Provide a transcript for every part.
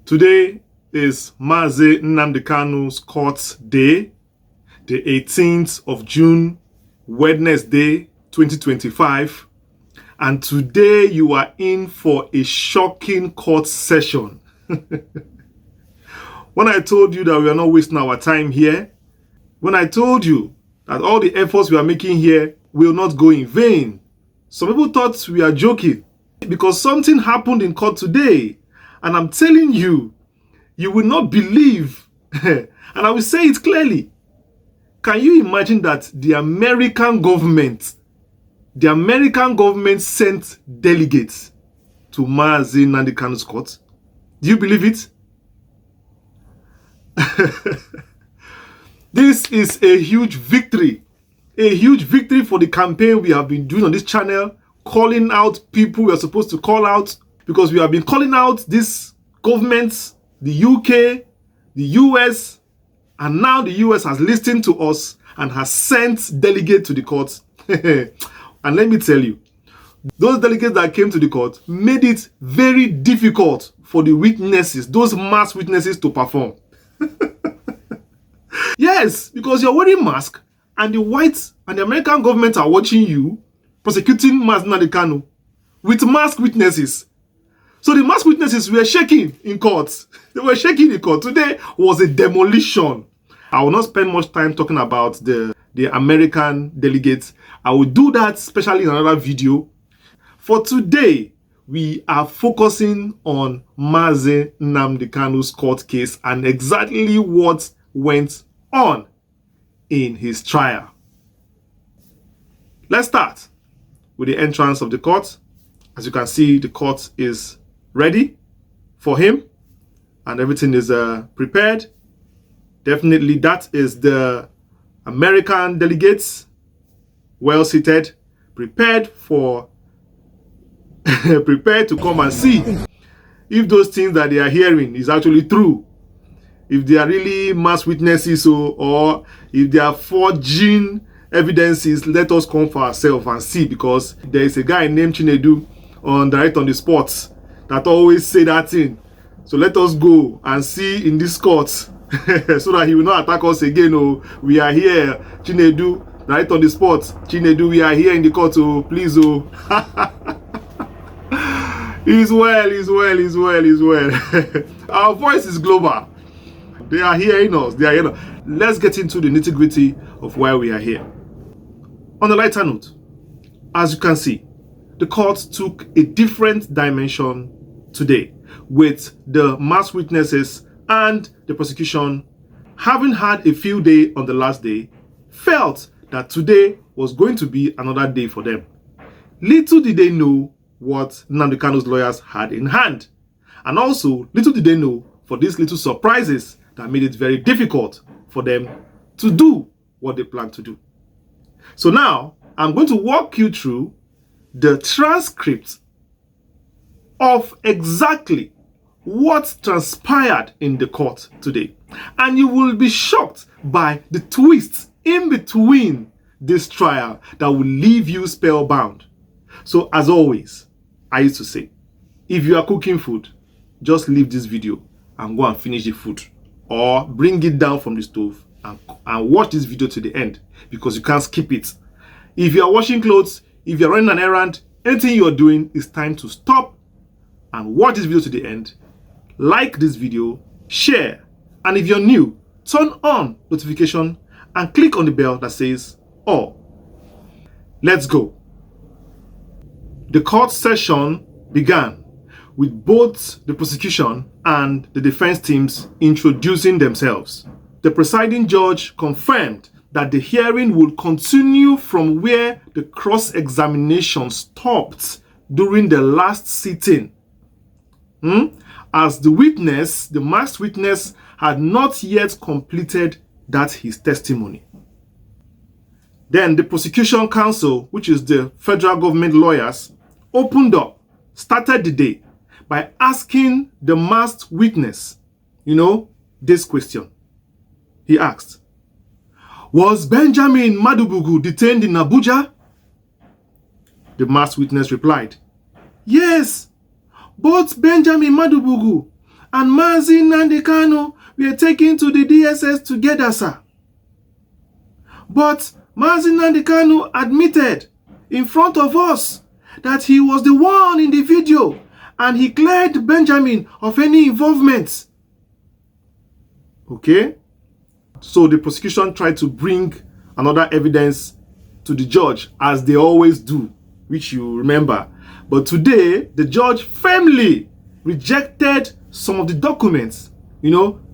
Today is Mazi Nnamdi Kanu's court day, the 18th of June, Wednesday, 2025. And today you are in for a shocking court session. When I told you that we are not wasting our time here, when I told you that all the efforts we are making here will not go in vain, some people thought we are joking because something happened in court today. And I'm telling you, you will not believe. And I will say it clearly. Can you imagine that the American government sent delegates to Mazi Nnamdi Kanu's court? Do you believe it? This is a huge victory for the campaign we have been doing on this channel, calling out people we are supposed to call out, because we have been calling out these governments, the UK, the US, and now the US has listened to us and has sent delegates to the court. And let me tell you, those delegates that came to the court made it very difficult for the witnesses, those mass witnesses, to perform. Yes, because you're wearing mask and the whites and the American government are watching you prosecuting Mazi Nnamdi Kanu with masked witnesses. So the masked witnesses were shaking in court. They were shaking in court. Today was a demolition. I will not spend much time talking about the American delegates. I will do that especially in another video. For today, we are focusing on Mazi Nnamdi Kanu's court case and exactly what went on in his trial. Let's start with the entrance of the court. As you can see, the court is ready for him and everything is prepared. Definitely that is the American delegates, well seated, prepared to come and see if those things that they are hearing is actually true, if they are really mass witnesses, or if they are forging evidences. Let us come for ourselves and see, because there is a guy named Chinedu on Direct on the Spot that always say that thing. So let us go and see in this court so that he will not attack us again. Oh, we are here, Chinedu, Direct on the Spot. Chinedu, we are here in the court. Oh, please, oh. He's well. Our voice is global. They are hearing us. Let's get into the nitty-gritty of why we are here. On a lighter note, as you can see, the court took a different dimension today, with the mass witnesses and the prosecution, having had a field day on the last day, felt that today was going to be another day for them. Little did they know what Nnamdi Kanu's lawyers had in hand. And also, little did they know for these little surprises that made it very difficult for them to do what they planned to do. So now, I'm going to walk you through the transcript of exactly what transpired in the court today. And you will be shocked by the twists in between this trial that will leave you spellbound. So as always, I used to say, if you are cooking food, just leave this video and go and finish the food, or bring it down from the stove and watch this video to the end, because you can't skip it. If you are washing clothes, if you're running an errand, anything you're doing, it's time to stop and watch this video to the end. Like this video, share, and if you're new, turn on notification and click on the bell that says all. Let's go. The court session began with both the prosecution and the defense teams introducing themselves. The presiding judge confirmed that the hearing will continue from where the cross-examination stopped during the last sitting, as the masked witness, had not yet completed his testimony. Then the prosecution counsel, which is the federal government lawyers, started the day by asking the masked witness, this question. He asked, "Was Benjamin Madubugu detained in Abuja?" The masked witness replied, "Yes, both Benjamin Madubugu and Mazi Nnamdi Kanu were taken to the DSS together, sir. But Mazi Nnamdi Kanu admitted in front of us that he was the one in the video and he cleared Benjamin of any involvement. Okay? So the prosecution tried to bring another evidence to the judge, as they always do, which you remember. But today, the judge firmly rejected some of the documents,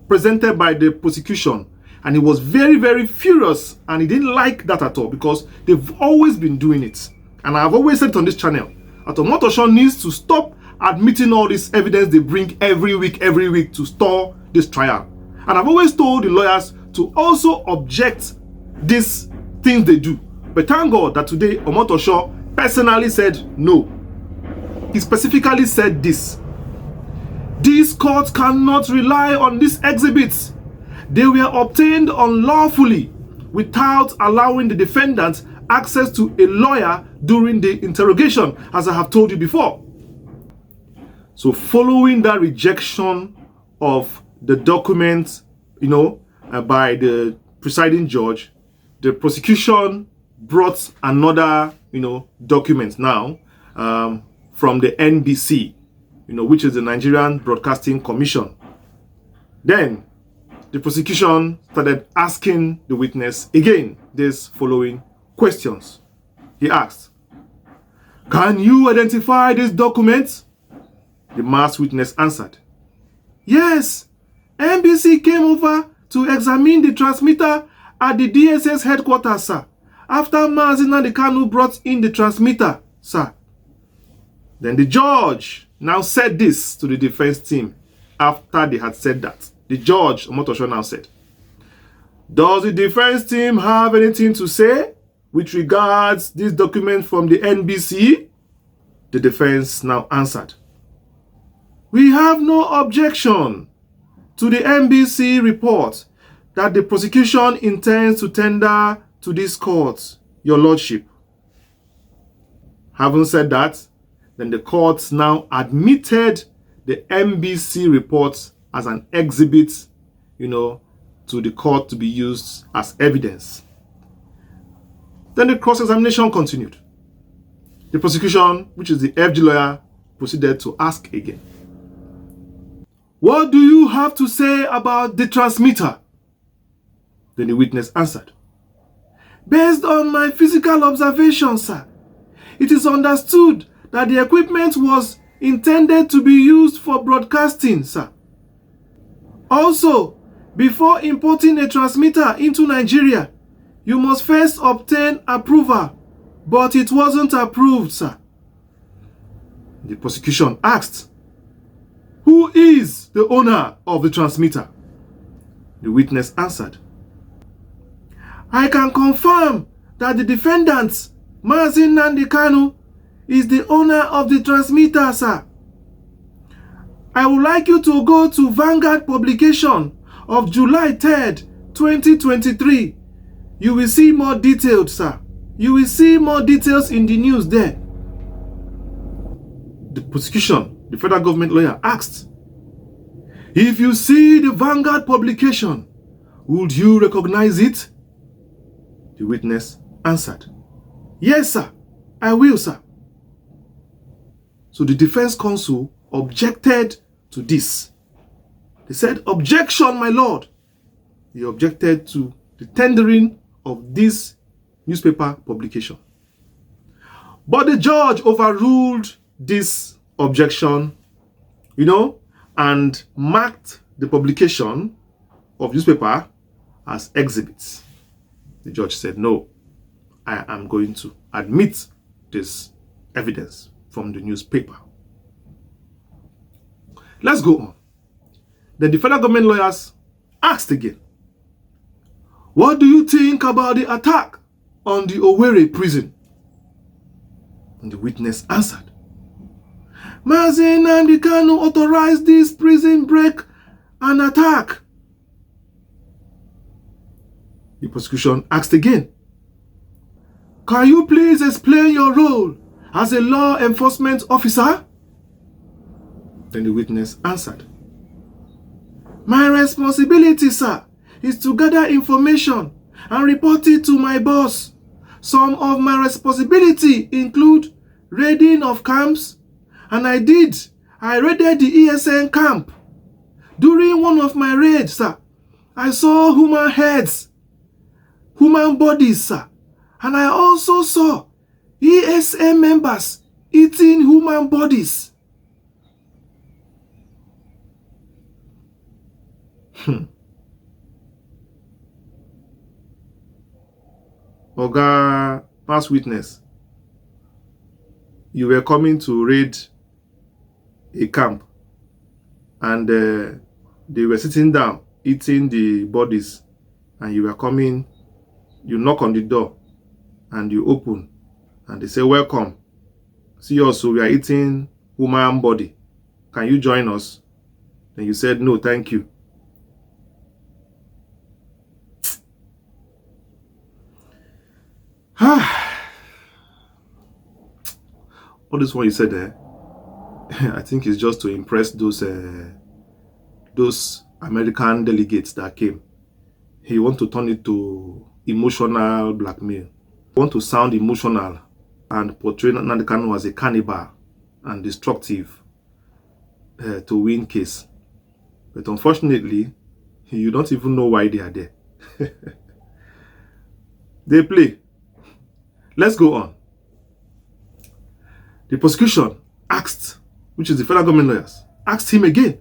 presented by the prosecution. And he was very, very furious, and he didn't like that at all, because they've always been doing it. And I've always said it on this channel, that Omotosho needs to stop admitting all this evidence they bring every week to stall this trial. And I've always told the lawyers to also object these things they do. But thank God that today Omotosho personally said no. He specifically said this: these courts cannot rely on these exhibits. They were obtained unlawfully without allowing the defendant access to a lawyer during the interrogation, as I have told you before. So following that rejection of the documents, by the presiding judge, the prosecution brought another, document now from the NBC, which is the Nigerian Broadcasting Commission. Then the prosecution started asking the witness again these following questions. He asked, "Can you identify this document?" The masked witness answered, "Yes, NBC came over to examine the transmitter at the DSS headquarters, sir, after Mazi Nnamdi Kanu brought in the transmitter, sir." Then the judge now said this to the defense team after they had said that. The judge, Omotosho, now said, "Does the defense team have anything to say with regards this document from the NBC?" The defense now answered, "We have no objection to the NBC report that the prosecution intends to tender to this court, your lordship." Having said that, then the court now admitted the NBC report as an exhibit, to the court to be used as evidence. Then the cross-examination continued. The prosecution, which is the FG lawyer, proceeded to ask again, "What do you have to say about the transmitter?" Then the witness answered, "Based on my physical observation, sir, it is understood that the equipment was intended to be used for broadcasting, sir. Also, before importing a transmitter into Nigeria, you must first obtain approval, but it wasn't approved, sir." The prosecution asked, "Who is the owner of the transmitter?" The witness answered, "I can confirm that the defendant, Mazi Nnamdi Kanu, is the owner of the transmitter, sir. I would like you to go to Vanguard publication of July 3rd, 2023. You will see more details, sir. You will see more details in the news there." The prosecution, the federal government lawyer, asked, "If you see the Vanguard publication, would you recognize it?" The witness answered, "Yes, sir. I will, sir." So the defense counsel objected to this. They said, "Objection, my lord." They objected to the tendering of this newspaper publication. But the judge overruled this objection, and marked the publication of newspaper as exhibits. The judge said, "No, I am going to admit this evidence from the newspaper." Let's go on. Then the federal government lawyers asked again, "What do you think about the attack on the Owerri prison?" And the witness answered, "Mazi Nnamdi Kanu authorized this prison break and attack." The prosecution asked again, "Can you please explain your role as a law enforcement officer?" Then the witness answered, My responsibility, sir, is to gather information and report it to my boss. Some of my responsibility include raiding of camps, and I raided the ESN camp. During one of my raids, sir, I saw human heads, human bodies, sir, and I also saw ESN members eating human bodies. Oga, past witness, you were coming to raid a camp, and they were sitting down eating the bodies, and you were coming, you knock on the door and you open, and they say, welcome, see us, we are eating human body, can you join us? Then you said, no, thank you. All this one you said there, I think it's just to impress those American delegates that came. He want to turn it to emotional blackmail. He want to sound emotional and portray Nnamdi Kanu as a cannibal and destructive to win case. But unfortunately, you don't even know why they are there. They play. Let's go on. The prosecution asked, which is the federal government lawyers, asked him again,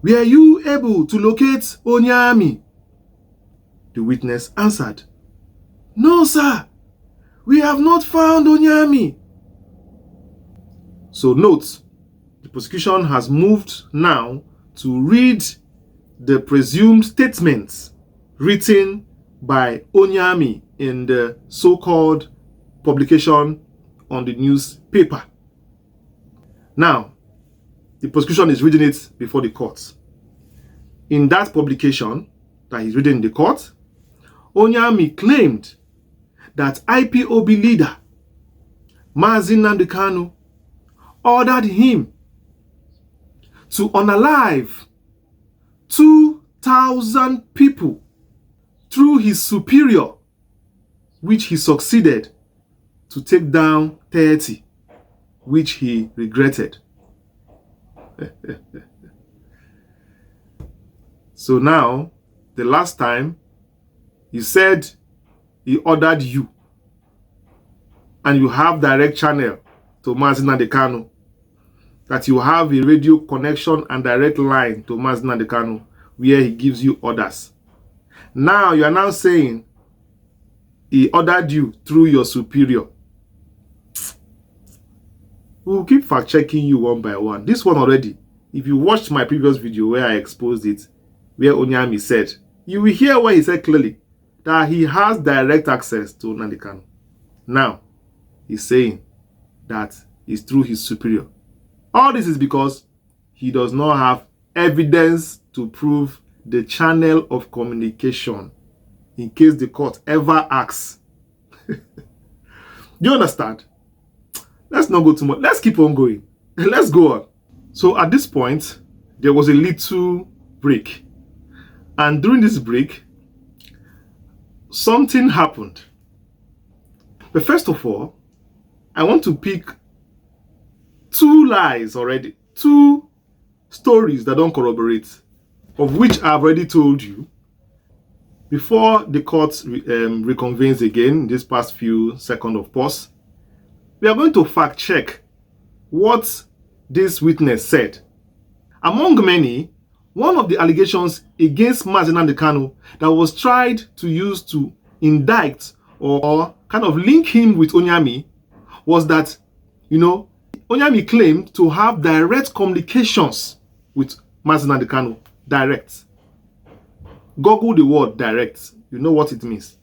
were you able to locate Onyarmy? The witness answered, no, sir, we have not found Onyarmy. So note, the prosecution has moved now to read the presumed statements written by Onyarmy in the so-called publication on the newspaper. Now, the prosecution is reading it before the court. In that publication that he's reading in the court, Onyarmy claimed that IPOB leader Nnamdi Kanu ordered him to unalive 2,000 people through his superior, which he succeeded to take down 30, which he regretted. So now, the last time, he said he ordered you, and you have direct channel to Nnamdi Kanu, that you have a radio connection and direct line to Nnamdi Kanu, where he gives you orders. Now you are now saying he ordered you through your superior. We'll keep fact-checking you one by one. This one already, if you watched my previous video where I exposed it, where Onyarmy said, you will hear where he said clearly that he has direct access to Nnamdi Kanu. Now, he's saying that it's through his superior. All this is because he does not have evidence to prove the channel of communication in case the court ever asks. Do you understand? Let's not go too much. Let's keep on going. Let's go on. So at this point, there was a little break. And during this break, something happened. But first of all, I want to pick two lies already. Two stories that don't corroborate, of which I've already told you. Before the court reconvenes again, in this past few seconds of pause, we are going to fact check what this witness said. Among many, one of the allegations against Nnamdi Kanu that was tried to use to indict or kind of link him with Onyarmy was that, Onyarmy claimed to have direct communications with Nnamdi Kanu. Direct. Google the word direct. You know what it means.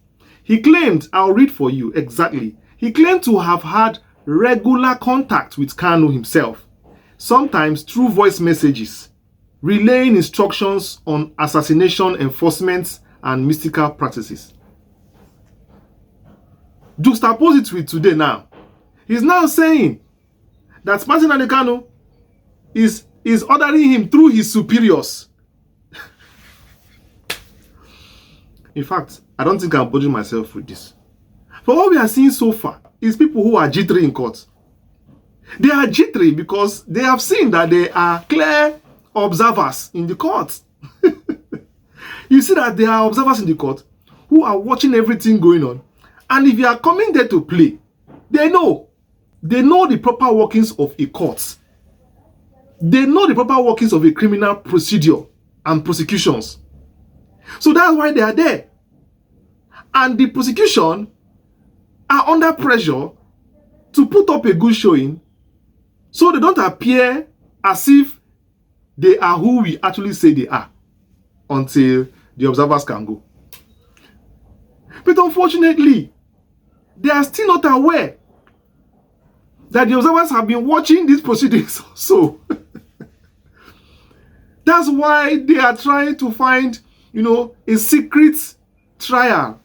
He claimed, I'll read for you exactly. He claimed to have had regular contact with Kanu himself, sometimes through voice messages, relaying instructions on assassination enforcement and mystical practices. Juxtapose it with today now. He's now saying that Nnamdi Kanu is ordering him through his superiors. In fact, I don't think I'm bothering myself with this. But what we are seeing so far is people who are jittery in court. They are jittery because they have seen that they are clear observers in the court. You see that there are observers in the court who are watching everything going on. And if you are coming there to play, they know. They know the proper workings of a court. They know the proper workings of a criminal procedure and prosecutions. So that's why they are there. And the prosecution are under pressure to put up a good showing so they don't appear as if they are who we actually say they are until the observers can go. But unfortunately, they are still not aware that the observers have been watching these proceedings also. That's why they are trying to find, a secret trial.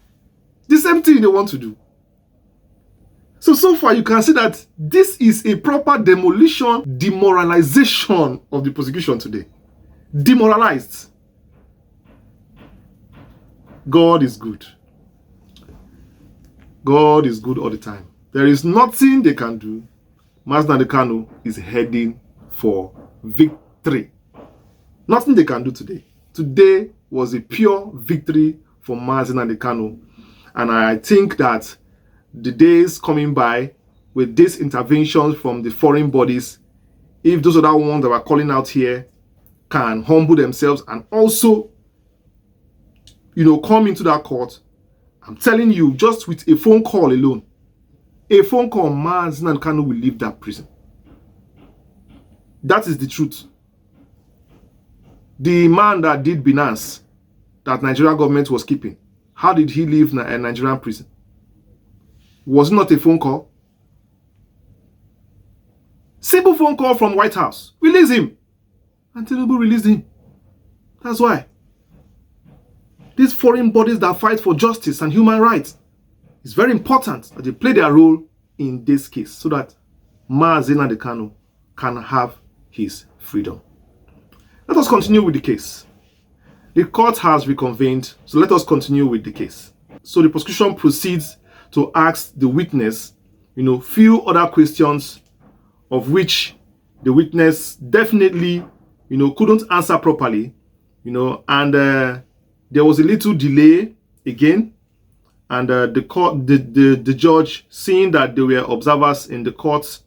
The same thing they want to do. So far you can see that this is a proper demoralization of the prosecution today. Demoralized. God is good. God is good all the time. There is nothing they can do. Nnamdi Kanu is heading for victory. Nothing they can do today. Today was a pure victory for Nnamdi Kanu. And I think that the days coming by with these interventions from the foreign bodies, if those other ones that were calling out here can humble themselves and also, come into that court, I'm telling you, just with a phone call alone, a phone call, Nnamdi Kanu will leave that prison. That is the truth. The man that did Binance, that Nigerian government was keeping, how did he leave a Nigerian prison? Was it not a phone call? Simple phone call from White House. Release him. And Tinubu released him. That's why. These foreign bodies that fight for justice and human rights, it's very important that they play their role in this case so that Nnamdi Kanu can have his freedom. Let us continue with the case. The court has reconvened, so let us continue with the case. So the prosecution proceeds to ask the witness, few other questions of which the witness definitely, couldn't answer properly, and there was a little delay again, and the court, the judge, seeing that there were observers in the court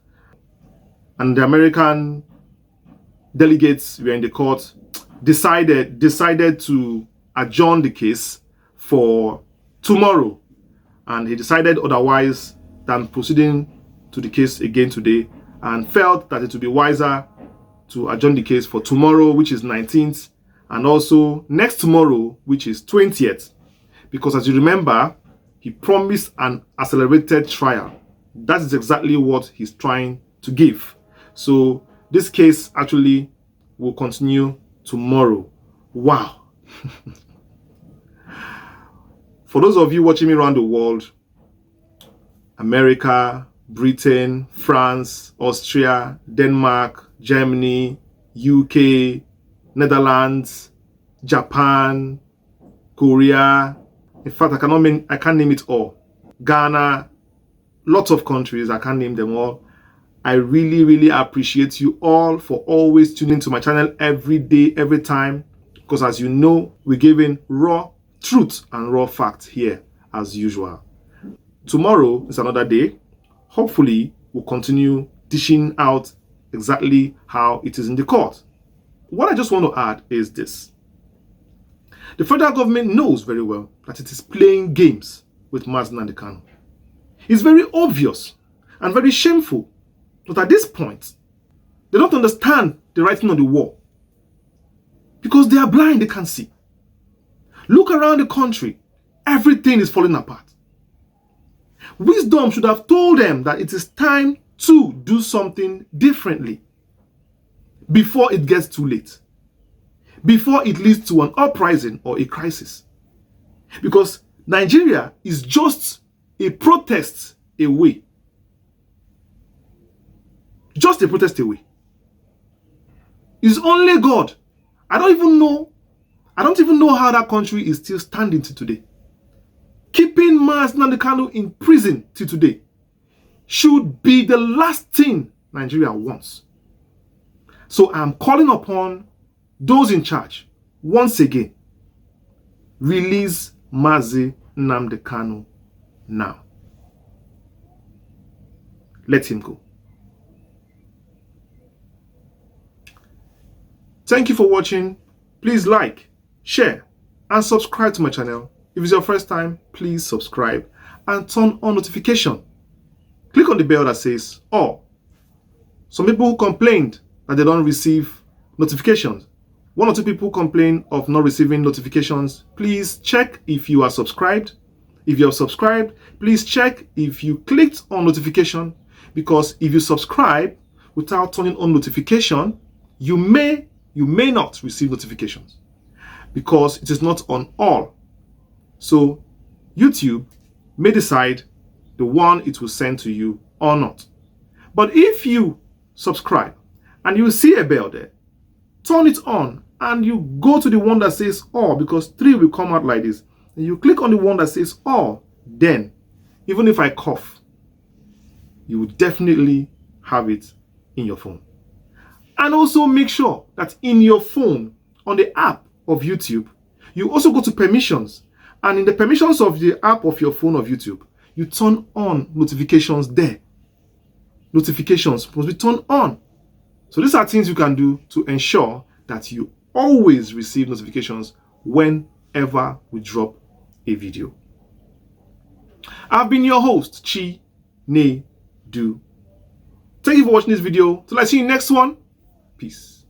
and the American delegates were in the court, decided to adjourn the case for tomorrow. And he decided otherwise than proceeding to the case again today, and felt that it would be wiser to adjourn the case for tomorrow, which is 19th, and also next tomorrow, which is 20th. Because as you remember, he promised an accelerated trial. That is exactly what he's trying to give. So this case actually will continue tomorrow. Wow. For those of you watching me around the world, America, Britain, France, Austria, Denmark, Germany, UK, Netherlands, Japan, Korea. In fact, I can't name it all. Ghana, lots of countries, I can't name them all. I really, really appreciate you all for always tuning to my channel every day, every time. Because as you know, we're giving raw truth and raw facts here as usual. Tomorrow is another day. Hopefully, we'll continue dishing out exactly how it is in the court. What I just want to add is this. The federal government knows very well that it is playing games with Nnamdi Kanu. It's very obvious and very shameful that at this point, they don't understand the writing on the wall. Because they are blind, they can't see. Look around the country, everything is falling apart. Wisdom should have told them that it is time to do something differently before it gets too late, before it leads to an uprising or a crisis. Because Nigeria is just a protest away. Just a protest away. It's only God. I don't even know how that country is still standing to today. keeping Nnamdi Kanu in prison till today should be the last thing Nigeria wants. So I'm calling upon those in charge, once again, release Mazi Nnamdi Kanu now. Let him go. Thank you for watching. Please like, share, and subscribe to my channel. If it's your first time, please subscribe and turn on notification. Click on the bell that says all. Some people complained that they don't receive notifications. One or two people complain of not receiving notifications. Please check if you are subscribed. If you are subscribed, please check if you clicked on notification, because if you subscribe without turning on notification, you may not receive notifications because it is not on all. So YouTube may decide the one it will send to you or not. But if you subscribe and you see a bell there, turn it on and you go to the one that says all, because 3 will come out like this. And you click on the one that says all, then even if I cough, you will definitely have it in your phone. And also make sure that in your phone, on the app of YouTube, you also go to permissions. And in the permissions of the app of your phone of YouTube, you turn on notifications there. Notifications must be turned on. So these are things you can do to ensure that you always receive notifications whenever we drop a video. I've been your host, Nnamdi. Thank you for watching this video. Till I see you next one. Peace.